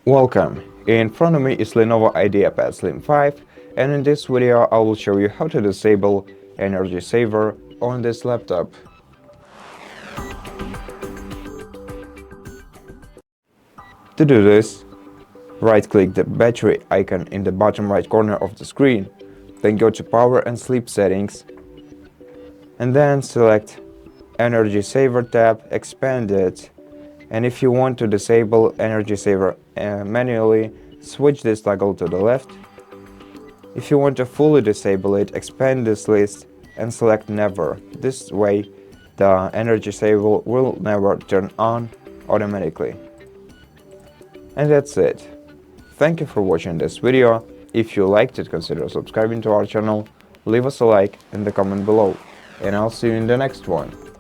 Welcome! In front of me is LENOVO IdeaPad Slim 5, and in this video I will show you how to disable Energy Saver on this laptop. To do this, right-click the battery icon in the bottom right corner of the screen, then go to Power and Sleep Settings, and then select Energy Saver tab, expand it, and if you want to disable Energy Saver manually, switch this toggle to the left. If you want to fully disable it, expand this list and select Never. This way, the Energy Saver will never turn on automatically. And that's it. Thank you for watching this video. If you liked it, consider subscribing to our channel, leave us a like in the comment below, and I'll see you in the next one.